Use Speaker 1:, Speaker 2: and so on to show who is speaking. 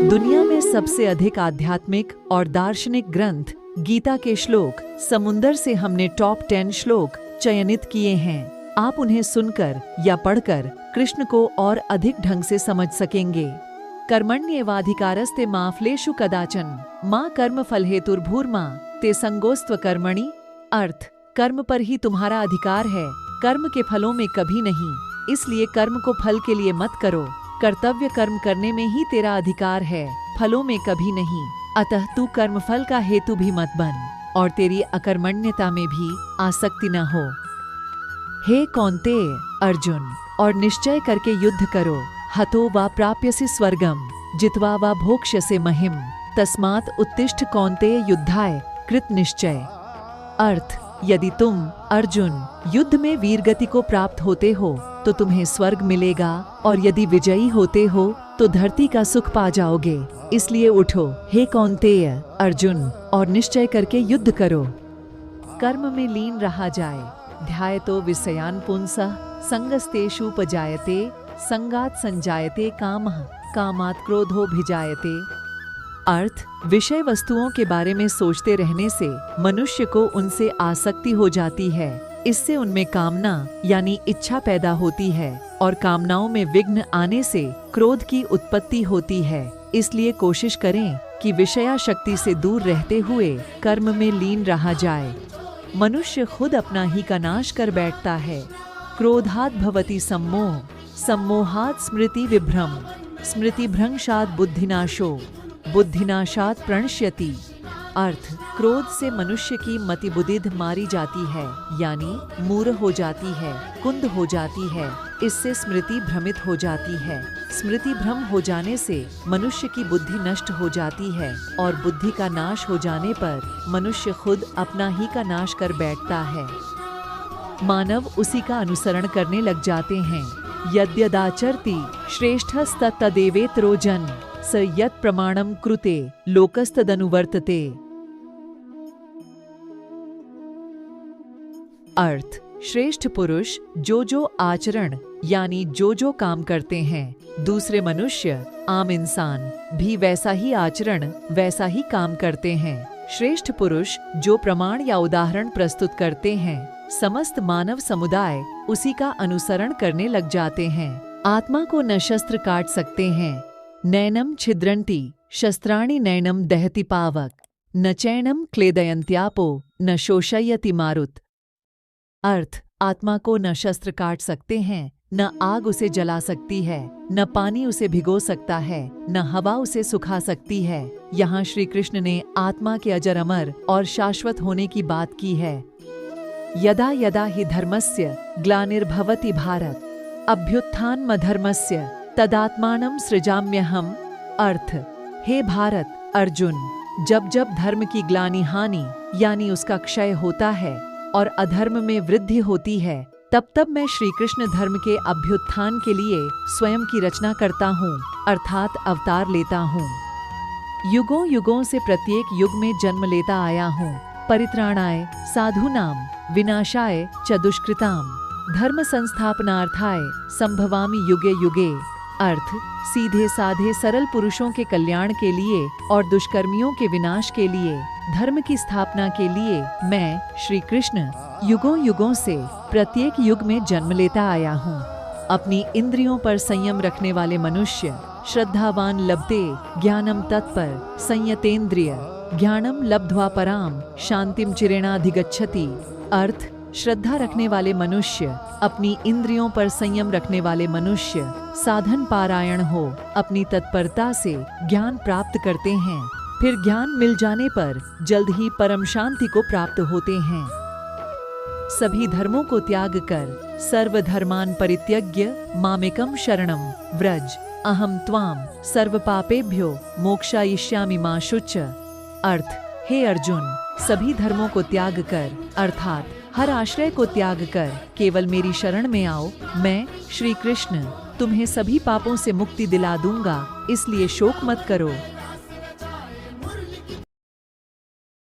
Speaker 1: दुनिया में सबसे अधिक आध्यात्मिक और दार्शनिक ग्रंथ गीता के श्लोक समुंदर से हमने टॉप 10 श्लोक चयनित किए हैं। आप उन्हें सुनकर या पढ़कर कृष्ण को और अधिक ढंग से समझ सकेंगे। कर्मण्येवाधिकारस्ते मा फलेषु कदाचन मां कर्म फल हेतुर्भूर्मा ते संगोस्त्व कर्मणि। अर्थ, कर्म पर ही तुम्हारा अधिकार है, कर्म के फलों में कभी नहीं, इसलिए कर्म को फल के लिए मत करो। कर्तव्य कर्म करने में ही तेरा अधिकार है, फलों में कभी नहीं। अतः तू कर्मफल का हेतु भी मत बन और तेरी अकर्मण्यता में भी आसक्ति न हो। हे कौन्तेय अर्जुन, और निश्चय करके युद्ध करो। हतो वा प्राप्यसि स्वर्गम जित्वा वा भोक्ष्यसे महिम तस्मात् उत्तिष्ठ कौन्तेय युद्धाय कृत निश्चय। अर्थ, यदि तुम अर्जुन युद्ध में वीरगति को प्राप्त होते हो तो तुम्हें स्वर्ग मिलेगा, और यदि विजयी होते हो तो धरती का सुख पा जाओगे। इसलिए उठो हे कौन्तेय अर्जुन, और निश्चय करके युद्ध करो। कर्म में लीन रहा जाए। ध्यायतो विषयान् पुंसः संगस्तेषुपजायते संगात् संजायते कामः कामात् क्रोधोऽभिजायते। अर्थ, विषय वस्तुओं के बारे में सोचते रहने से मनुष्य को उनसे आसक्ति हो जाती है। इससे उनमें कामना यानी इच्छा पैदा होती है, और कामनाओं में विघ्न आने से क्रोध की उत्पत्ति होती है। इसलिए कोशिश करें कि विषयाशक्ति से दूर रहते हुए कर्म में लीन रहा जाए। मनुष्य खुद अपना ही का नाश कर बैठता है। क्रोधात् भवति सम्मोह, सम्मोहात् स्मृति विभ्रम, स्मृति भ्रंशात् बुद्धिनाशो, बुद्धिनाशात् प्रणश्यति। अर्थ, क्रोध से मनुष्य की मति बुद्धिद मारी जाती है, यानी मूढ़ हो जाती है, कुंद हो जाती है। इससे स्मृति भ्रमित हो जाती है। स्मृति भ्रम हो जाने से मनुष्य की बुद्धि नष्ट हो जाती है, और बुद्धि का नाश हो जाने पर मनुष्य खुद अपना ही का नाश कर बैठता है। मानव उसी का अनुसरण करने लग जाते हैं। यद्यदाचरति श्रेष्ठस्तत्तदेवेतरो जन स यत् प्रमाणम कृते लोकस्तदनुवर्तते। अर्थ, श्रेष्ठ पुरुष जो आचरण यानी जो काम करते हैं, दूसरे मनुष्य आम इंसान भी वैसा ही आचरण वैसा ही काम करते हैं। श्रेष्ठ पुरुष जो प्रमाण या उदाहरण प्रस्तुत करते हैं, समस्त मानव समुदाय उसी का अनुसरण करने लग जाते हैं। आत्मा को न शस्त्र काट सकते हैं, नैनम छिद्रन्ति शस्त्राणि नैनम दहति पावक, न चैनम क्लेदयन्त्यापो न शोषयति मारुत। अर्थ, आत्मा को न शस्त्र काट सकते हैं, न आग उसे जला सकती है, न पानी उसे भिगो सकता है, न हवा उसे सुखा सकती है। यहाँ श्री कृष्ण ने आत्मा के अजर अमर और शाश्वत होने की बात की है। यदा यदा हि धर्मस्य ग्लानिर्भवति भारत अभ्युत्थानमधर्मस्य तदात्मानं सृजाम्यहम्। अर्थ, हे भारत अर्जुन, जब जब धर्म की ग्लानि हानि यानी उसका क्षय होता है और अधर्म में वृद्धि होती है, तब तब मैं श्री कृष्ण धर्म के अभ्युत्थान के लिए स्वयं की रचना करता हूँ, अर्थात अवतार लेता हूँ। युगों युगों से प्रत्येक युग में जन्म लेता आया हूँ। परित्राणाय साधूनाम विनाशाय च दुष्कृताम धर्म संस्थापनार्थाय संभवामि युगे युगे। अर्थ, सीधे साधे सरल पुरुषों के कल्याण के लिए और दुष्कर्मियों के विनाश के लिए, धर्म की स्थापना के लिए मैं श्री कृष्ण युगों युगों से प्रत्येक युग में जन्म लेता आया हूँ। अपनी इंद्रियों पर संयम रखने वाले मनुष्य श्रद्धावान लभते ज्ञानम तत्पर संयतेन्द्रिय ज्ञानम लब्ध्वा पराम शांतिम चिरेणाधिगच्छति। अर्थ, श्रद्धा रखने वाले मनुष्य, अपनी इंद्रियों पर संयम रखने वाले मनुष्य साधन पारायण हो अपनी तत्परता से ज्ञान प्राप्त करते हैं, फिर ज्ञान मिल जाने पर जल्द ही परम शांति को प्राप्त होते हैं। सभी धर्मों को त्याग कर सर्वधर्मान परित्यज्य मामेकम शरणम व्रज अहम त्वाम सर्व पापेभ्यो मोक्षयिष्यामि मा शुच्य। अर्थ, हे अर्जुन, सभी धर्मों को त्याग कर अर्थात हर आश्रय को त्याग कर केवल मेरी शरण में आओ। मैं श्री कृष्ण तुम्हें सभी पापों से मुक्ति दिला दूंगा, इसलिए शोक मत करो।